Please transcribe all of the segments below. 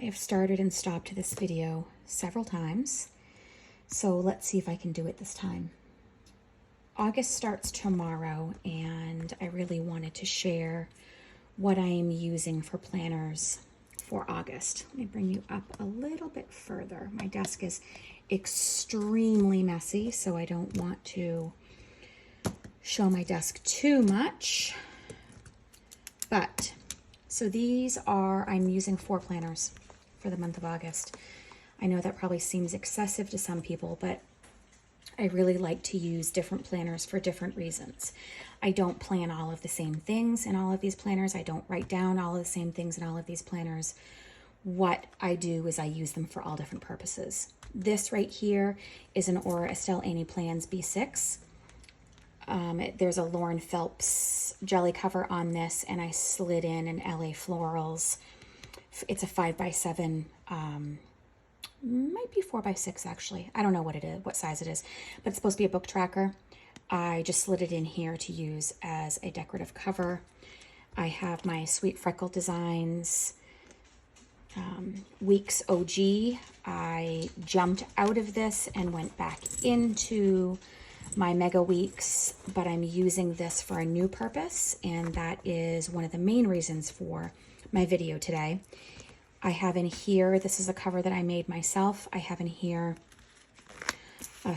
I have started and stopped this video several times, so let's see if I can do it this time. August starts tomorrow, and I really wanted to share what I am using for planners for August. Let me bring you up a little bit further. My desk is extremely messy, so I don't want to show my desk too much. But, so these are, I'm using 4 planners for the month of August. I know that probably seems excessive to some people, but I really like to use different planners for different reasons. I don't plan all of the same things in all of these planners. I don't write down all of the same things in all of these planners. What I do is I use them for all different purposes. This right here is an Aura Estelle Annie Plans B6. There's a Lauren Phelps jelly cover on this, and I slid in an LA Florals. It's a 5x7, might be 4x6 actually. I don't know what it is, what size it is, but it's supposed to be a book tracker. I just slid it in here to use as a decorative cover. I have my Sweet Freckle Designs Weeks OG. I jumped out of this and went back into my Mega Weeks, but I'm using this for a new purpose, and that is one of the main reasons for my video today. I have in here, this is a cover that I made myself. I have in here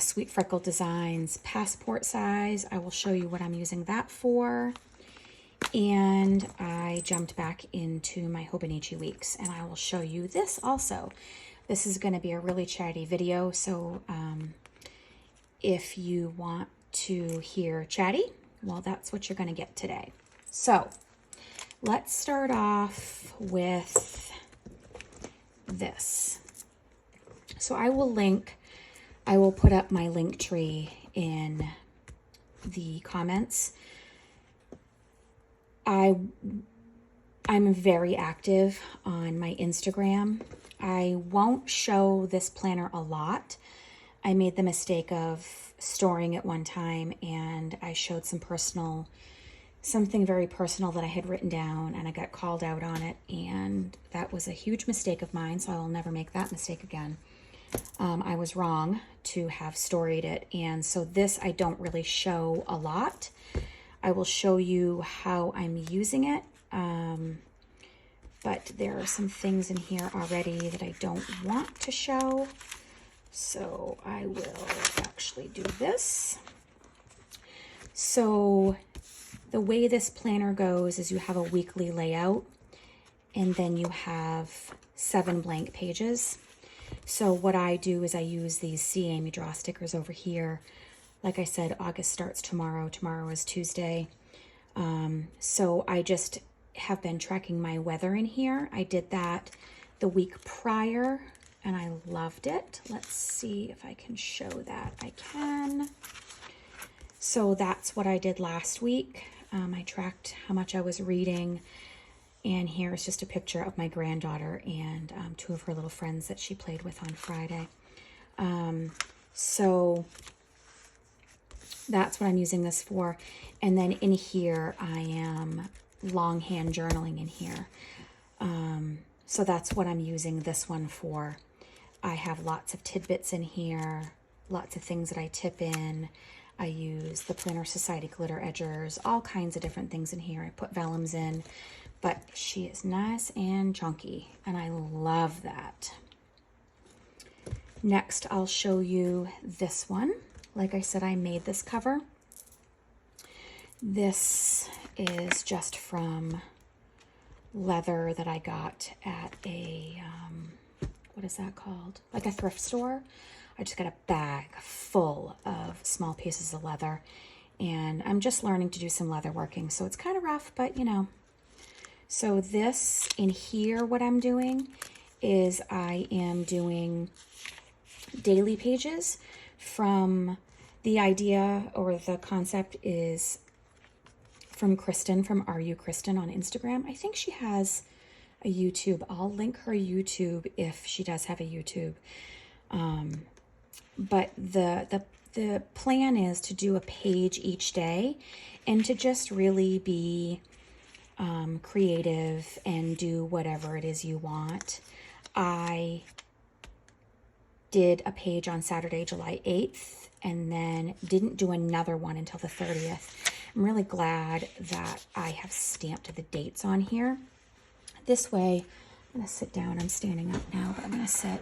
Sweet Freckle Designs passport size. I will show you what I'm using that for. And I jumped back into my Hobonichi Weeks, and I will show you this also. This is going to be a really chatty video, so if you want to hear chatty, well, that's what you're going to get today. So let's start off with this. So I will put up my link tree in the comments. I'm very active on my Instagram. I won't show this planner a lot. I made the mistake of storing it one time, and I showed something very personal that I had written down, and I got called out on it, and that was a huge mistake of mine, so I will never make that mistake again. I was wrong to have storied it, and so this I don't really show a lot. I will show you how I'm using it, but there are some things in here already that I don't want to show. So I will actually do this. So the way this planner goes is you have a weekly layout, and then you have 7 blank pages. So what I do is I use these See Amy Draw stickers over here. Like I said, August starts tomorrow. Tomorrow is Tuesday. So I just have been tracking my weather in here. I did that the week prior, and I loved it. Let's see if I can show that. I can. So that's what I did last week. I tracked how much I was reading, and here is just a picture of my granddaughter and 2 of her little friends that she played with on Friday. So that's what I'm using this for. And then in here, I am longhand journaling in here. So that's what I'm using this one for. I have lots of tidbits in here, lots of things that I tip in. I use the Planner Society glitter edgers, all kinds of different things in here. I put vellums in, but she is nice and chunky, and I love that. Next, I'll show you this one. Like I said, I made this cover. This is just from leather that I got at a, what is that called? Like a thrift store. I just got a bag full of small pieces of leather, and I'm just learning to do some leather working, so it's kind of rough, but you know. So this in here, what I'm doing is I am doing daily pages. From the idea, or the concept is from Kristen, from Are You Kristen on Instagram. I think she has a YouTube. I'll link her YouTube if she does have a YouTube. But the plan is to do a page each day, and to just really be creative and do whatever it is you want. I did a page on Saturday, July 8th, and then didn't do another one until the 30th. I'm really glad that I have stamped the dates on here. This way, I'm gonna sit down, I'm standing up now, but I'm gonna sit.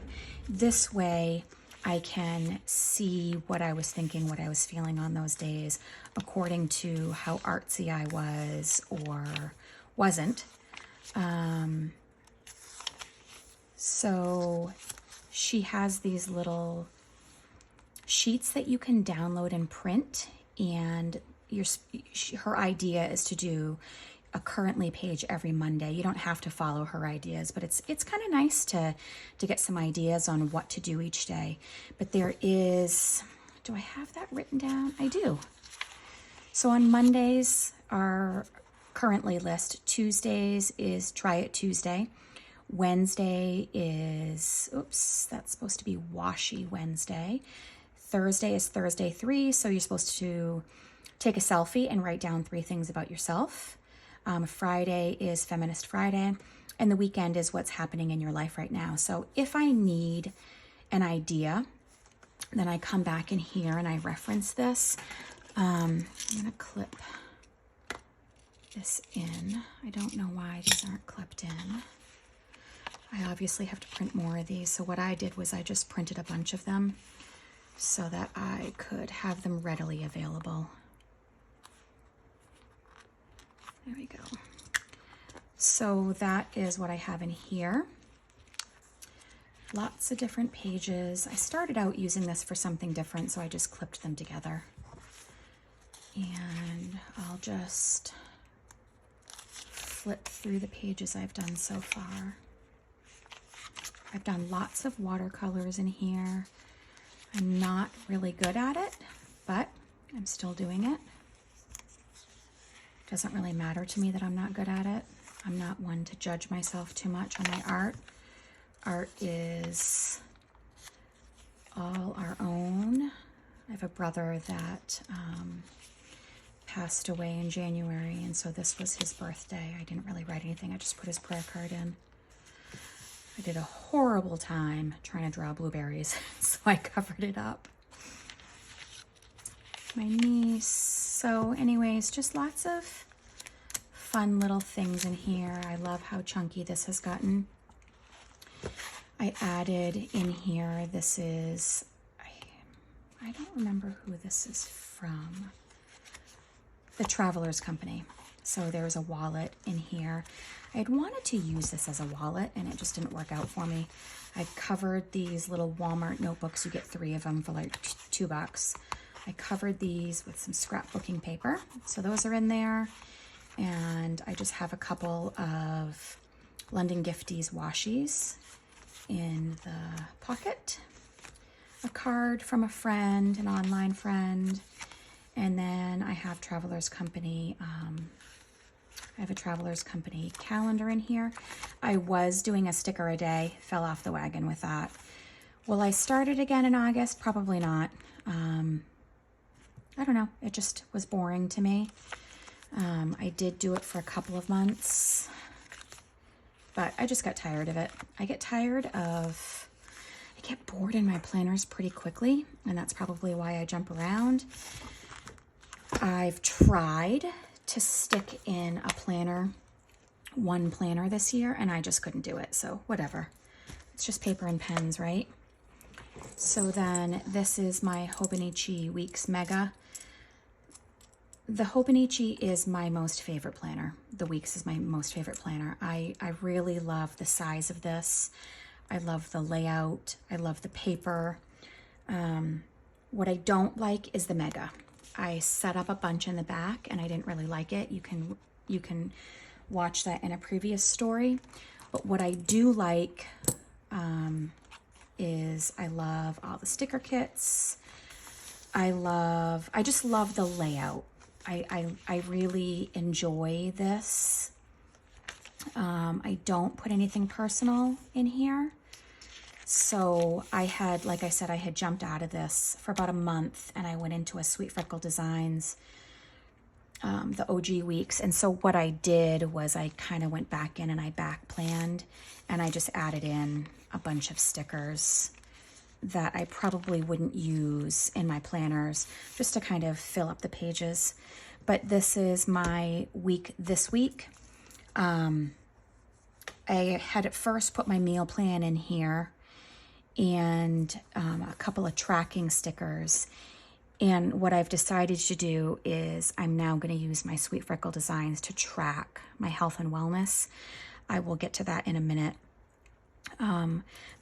This way, I can see what I was thinking, what I was feeling on those days, according to how artsy I was or wasn't. So she has these little sheets that you can download and print, and her idea is to do a currently page every Monday. You don't have to follow her ideas, but it's kind of nice to get some ideas on what to do each day. But there is, do I have that written down? I do. So on Mondays, our currently list, Tuesdays is Try It Tuesday. Wednesday is, oops, that's supposed to be Washi Wednesday. Thursday is Thursday 3, so you're supposed to take a selfie and write down 3 things about yourself. Friday is Feminist Friday, and the weekend is what's happening in your life right now. So if I need an idea, then I come back in here and I reference this. I'm gonna clip this in. I don't know why these aren't clipped in. I obviously have to print more of these, so what I did was I just printed a bunch of them so that I could have them readily available. There we go. So that is what I have in here. Lots of different pages. I started out using this for something different, so I just clipped them together. And I'll just flip through the pages I've done so far. I've done lots of watercolors in here. I'm not really good at it, but I'm still doing it. Doesn't really matter to me that I'm not good at it. I'm not one to judge myself too much on my art. Art is all our own. I have a brother that passed away in January, and so this was his birthday. I didn't really write anything. I just put his prayer card in. I did a horrible time trying to draw blueberries, so I covered it up. My niece. So anyways, just lots of fun little things in here. I love how chunky this has gotten. I added in here, this is, I don't remember who this is from. The Traveler's Company. So there's a wallet in here. I had wanted to use this as a wallet and it just didn't work out for me. I covered these little Walmart notebooks. You get 3 of them for like $2. I covered these with some scrapbooking paper. So those are in there. And I just have a couple of London Gifties washies in the pocket. A card from a friend, an online friend. And then I have Traveler's Company. I have a Traveler's Company calendar in here. I was doing a sticker a day, fell off the wagon with that. Will I start it again in August? Probably not. I don't know. It just was boring to me. I did do it for a couple of months, but I just got tired of it. I get bored in my planners pretty quickly, and that's probably why I jump around. I've tried to stick in a planner, one planner this year, and I just couldn't do it, so whatever. It's just paper and pens, right? So then this is my Hobonichi Weeks Mega. The Hobonichi is my most favorite planner. The Weeks is my most favorite planner. I really love the size of this. I love the layout. I love the paper. What I don't like is the Mega. I set up a bunch in the back and I didn't really like it. You can watch that in a previous story. But what I do like is I love all the sticker kits. I just love the layout. I really enjoy this. I don't put anything personal in here. So I had, like I said, I had jumped out of this for about a month and I went into a Sweet Freckle Designs the OG weeks. And so what I did was I kind of went back in and I back planned, and I just added in a bunch of stickers that I probably wouldn't use in my planners, just to kind of fill up the pages. But this is my week this week. I had at first put my meal plan in here and a couple of tracking stickers. And what I've decided to do is I'm now going to use my Sweet Freckle Designs to track my health and wellness. I will get to that in a minute.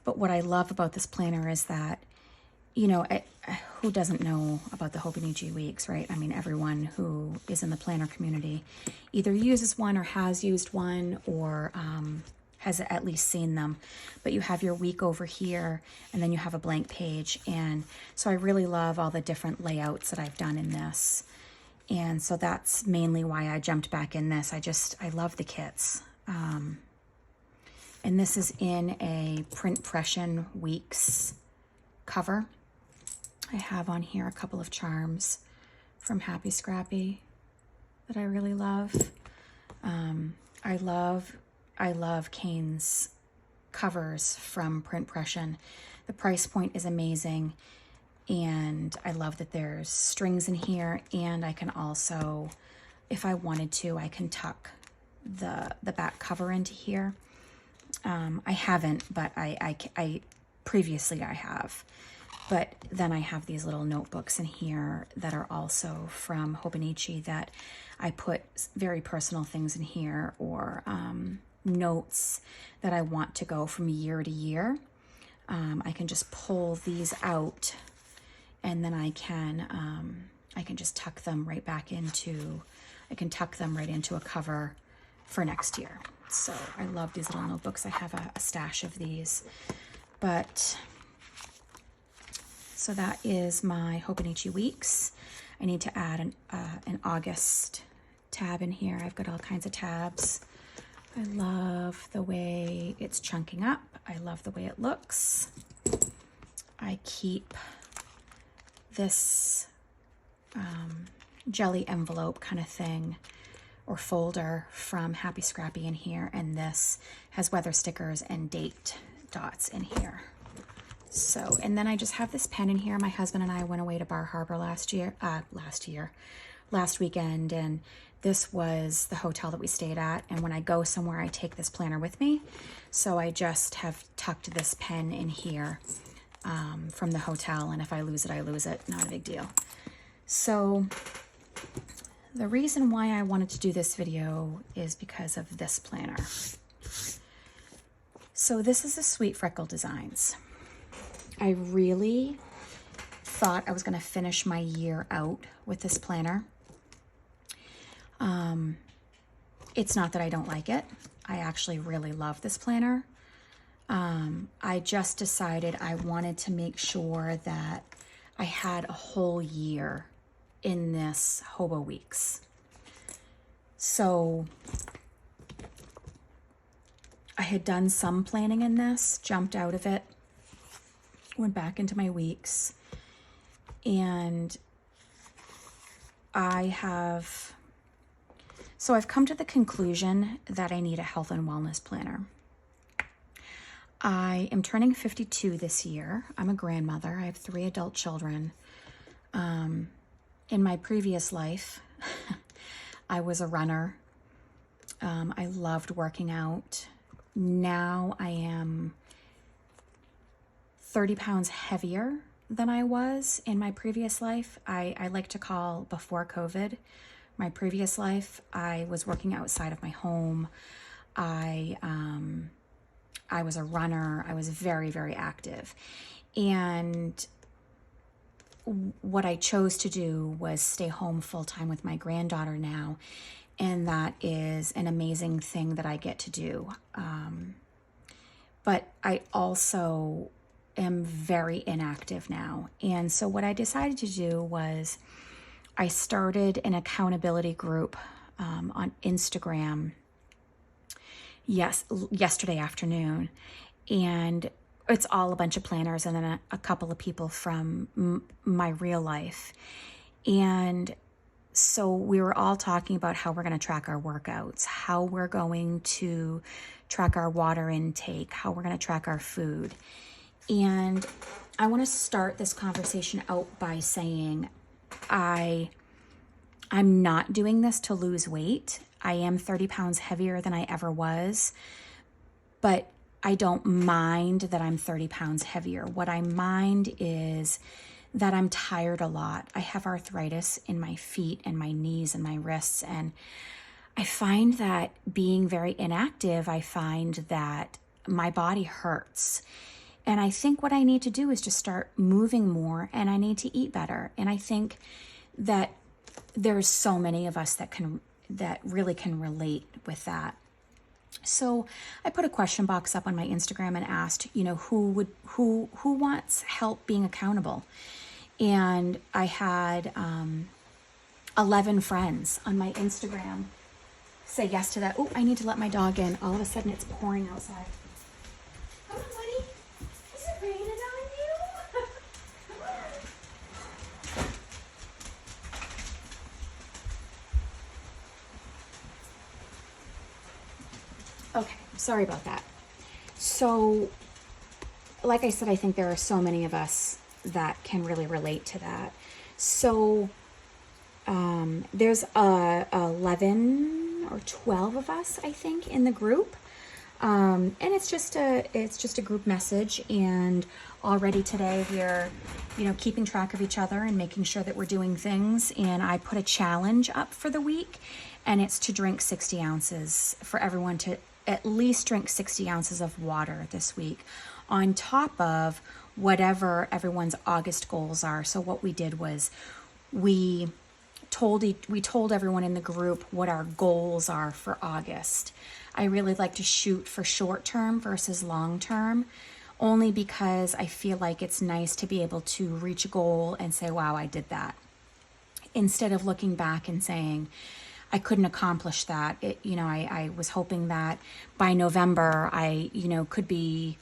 But what I love about this planner is that, you know, who doesn't know about the Hobonichi Weeks, right? I mean, everyone who is in the planner community either uses one or has used one, or has at least seen them. But you have your week over here, and then you have a blank page. And so I really love all the different layouts that I've done in this. And so that's mainly why I jumped back in this. I love the kits. And this is in a Print Pression Weeks cover. I have on here a couple of charms from Happy Scrappy that I really love. I love Kane's covers from Print Pression. The price point is amazing, and I love that there's strings in here, and I can also, if I wanted to, I can tuck the back cover into here. I haven't, but I previously I have. But then I have these little notebooks in here that are also from Hobonichi that I put very personal things in here, or notes that I want to go from year to year. I can just pull these out, and then I can just tuck them right back into, I can tuck them right into a cover for next year. So I love these little notebooks. I have a stash of these. But so that is my Hobonichi Weeks. I need to add an August tab in here. I've got all kinds of tabs. I love the way it's chunking up. I love the way it looks. I keep this jelly envelope kind of thing, or folder, from Happy Scrappy in here, and this has weather stickers and date dots in here. So, and then I just have this pen in here. My husband and I went away to Bar Harbor last weekend, and this was the hotel that we stayed at. And when I go somewhere, I take this planner with me. So I just have tucked this pen in here from the hotel, and if I lose it, I lose it. Not a big deal. So the reason why I wanted to do this video is because of this planner. So this is the Sweet Freckle Designs. I really thought I was going to finish my year out with this planner. It's not that I don't like it. I actually really love this planner. I just decided I wanted to make sure that I had a whole year in this Hobo Weeks. So I had done some planning in this, jumped out of it, went back into my weeks, and I've come to the conclusion that I need a health and wellness planner. I am turning 52 this year. I'm a grandmother. I have 3 adult children. In my previous life, I was a runner. I loved working out. Now I am 30 pounds heavier than I was in my previous life. I like to call before COVID my previous life. I was working outside of my home. I was a runner. I was very, very active. And what I chose to do was stay home full time with my granddaughter now. And that is an amazing thing that I get to do. But I also am very inactive now. And so what I decided to do was I started an accountability group on Instagram yesterday afternoon. And it's all a bunch of planners and then a couple of people from my real life. And So we were all talking about how we're going to track our workouts, how we're going to track our water intake, how we're going to track our food. And I want to start this conversation out by saying I'm not doing this to lose weight. I am 30 pounds heavier than I ever was, but I don't mind that I'm 30 pounds heavier. What I mind is that I'm tired a lot. I have arthritis in my feet and my knees and my wrists, and I find that being very inactive, I find that my body hurts. And I think what I need to do is just start moving more, and I need to eat better. And I think that there's so many of us that really can relate with that. So I put a question box up on my Instagram and asked, who wants help being accountable? And I had 11 friends on my Instagram say yes to that. Oh, I need to let my dog in. All of a sudden it's pouring outside. Come on, buddy. Is it raining on you? Okay, sorry about that. So, like I said, I think there are so many of us that can really relate to that. So, there's 11 or 12 of us, I think, in the group. And it's just a group message. And already today we're, keeping track of each other and making sure that we're doing things. And I put a challenge up for the week, and it's to drink 60 ounces for everyone to at least drink 60 ounces of water this week, on top of whatever everyone's August goals are. So what we did was we told everyone in the group what our goals are for August. I really like to shoot for short term versus long term, only because I feel like it's nice to be able to reach a goal and say, wow, I did that, instead of looking back and saying, I couldn't accomplish that. I was hoping that by November I, could be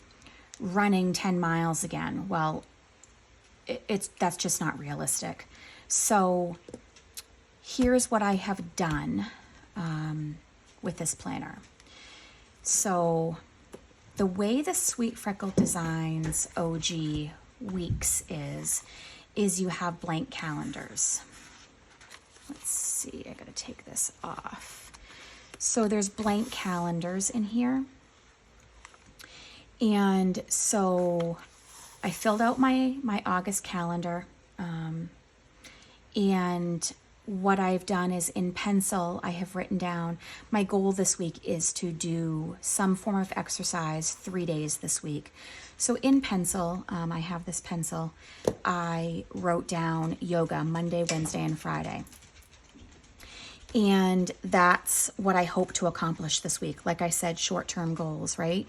running 10 miles again. Well, that's just not realistic. So here's what I have done with this planner. So the way the Sweet Freckle Designs OG weeks is you have blank calendars. Let's see, I gotta take this off. So there's blank calendars in here. And so I filled out my August calendar. And what I've done is, in pencil, I have written down my goal this week is to do some form of exercise 3 days this week. So in pencil, I have this pencil, I wrote down yoga Monday, Wednesday, and Friday. And that's what I hope to accomplish this week. Like I said, short-term goals, right?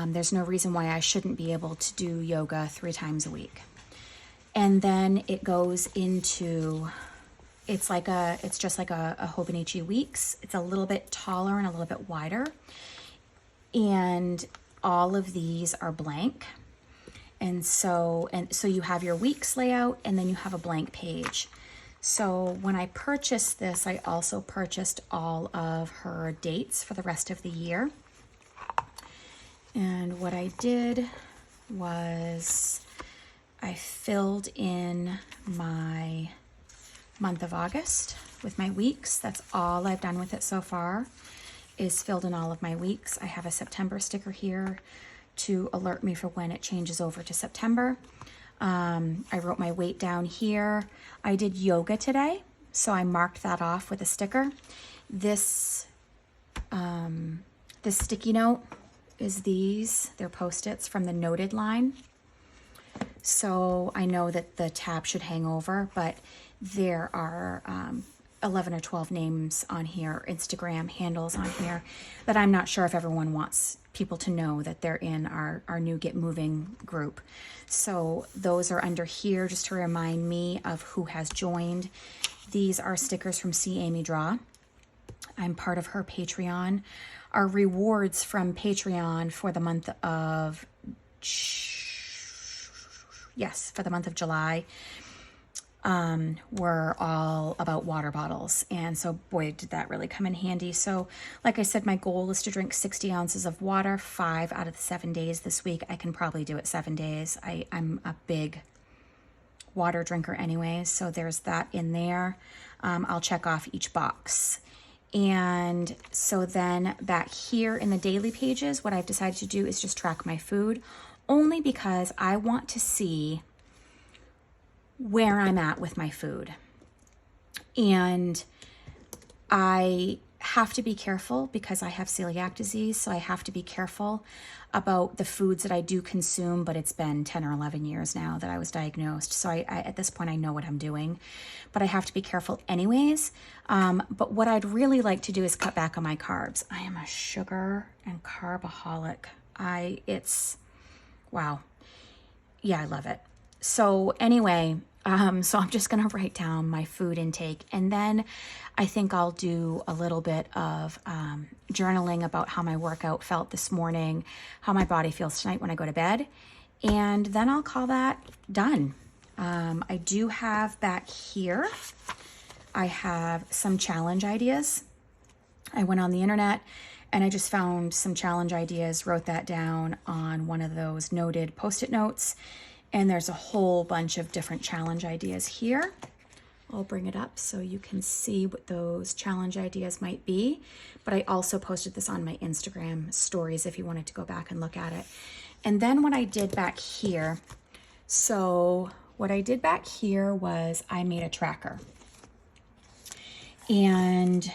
There's no reason why I shouldn't be able to do yoga 3 times a week. And then it goes into, it's just like a Hobonichi Weeks. It's a little bit taller and a little bit wider. And all of these are blank. And so you have your weeks layout, and then you have a blank page. So when I purchased this, I also purchased all of her dates for the rest of the year. And what I did was I filled in my month of August with my weeks. That's all I've done with it so far, is filled in all of my weeks. I have a September sticker here to alert me for when it changes over to September. I wrote my weight down here. I did yoga today, so I marked that off with a sticker. This sticky note is they're Post-its from the noted line. So I know that the tab should hang over, but there are 11 or 12 names on here, Instagram handles on here, that I'm not sure if everyone wants people to know that they're in our new Get Moving group. So those are under here just to remind me of who has joined. These are stickers from See Amy Draw. I'm part of her Patreon. Our rewards from Patreon for the month of, for the month of July were all about water bottles. And so, boy, did that really come in handy. So, like I said, my goal is to drink 60 ounces of water 5 out of the 7 days this week. I can probably do it 7 days. I'm a big water drinker anyways, so there's that in there. I'll check off each box. And so then back here in the daily pages, what I've decided to do is just track my food, only because I want to see where I'm at with my food. And I have to be careful because I have celiac disease, so I have to be careful about the foods that I do consume, but it's been 10 or 11 years now that I was diagnosed. So I at this point, I know what I'm doing, but I have to be careful anyways. But what I'd really like to do is cut back on my carbs. I am a sugar and carbaholic. Wow. Yeah, I love it. So anyway, so I'm just going to write down my food intake, and then I think I'll do a little bit of journaling about how my workout felt this morning, how my body feels tonight when I go to bed, and then I'll call that done. I do have back here, I have some challenge ideas. I went on the internet and I just found some challenge ideas, wrote that down on one of those noted Post-it notes. And there's a whole bunch of different challenge ideas here. I'll bring it up so you can see what those challenge ideas might be. But I also posted this on my Instagram stories if you wanted to go back and look at it. And then what I did back here, was I made a tracker. And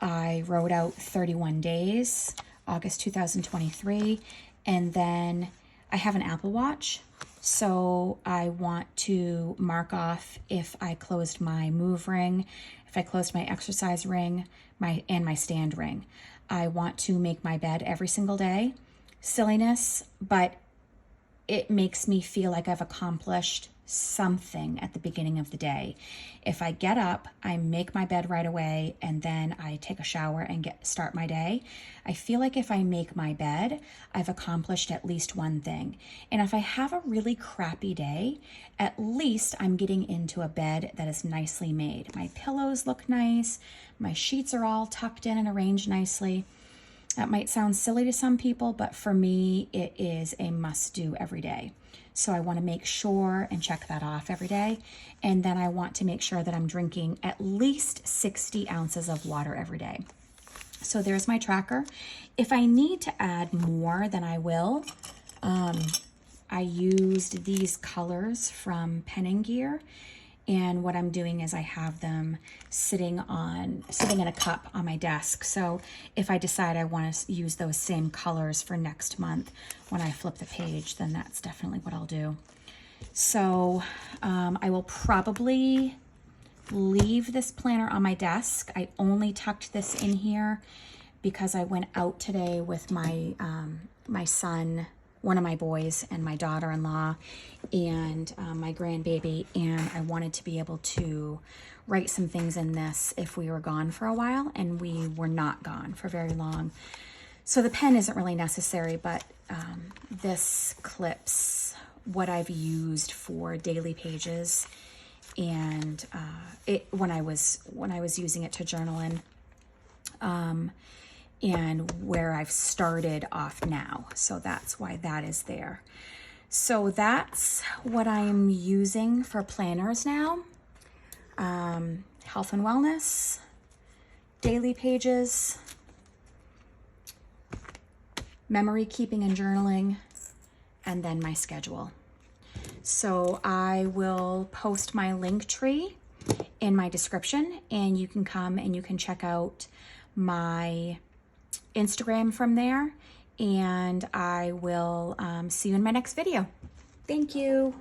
I wrote out 31 days, August 2023, and then I have an Apple Watch, so I want to mark off if I closed my move ring, if I closed my exercise ring, and my stand ring. I want to make my bed every single day. Silliness, but it makes me feel like I've accomplished something at the beginning of the day. If I get up, I make my bed right away, and then I take a shower and start my day. I feel like if I make my bed, I've accomplished at least one thing. And if I have a really crappy day, at least I'm getting into a bed that is nicely made. My pillows look nice, my sheets are all tucked in and arranged nicely. That might sound silly to some people, but for me, it is a must-do every day. So I want to make sure and check that off every day. And then I want to make sure that I'm drinking at least 60 ounces of water every day. So there's my tracker. If I need to add more, then I will. I used these colors from Pen & Gear. And what I'm doing is I have them sitting in a cup on my desk. So if I decide I want to use those same colors for next month, when I flip the page, then that's definitely what I'll do. So I will probably leave this planner on my desk. I only tucked this in here because I went out today with my my son, one of my boys, and my daughter-in-law, and my grandbaby, and I wanted to be able to write some things in this if we were gone for a while, and we were not gone for very long. So the pen isn't really necessary, but this clips what I've used for daily pages, and when I was using it to journal in. And where I've started off now. So that's why that is there. So that's what I'm using for planners now. Health and wellness, daily pages, memory keeping and journaling, and then my schedule. So I will post my link tree in my description, and you can come and you can check out my Instagram from there, and I will see you in my next video. Thank you.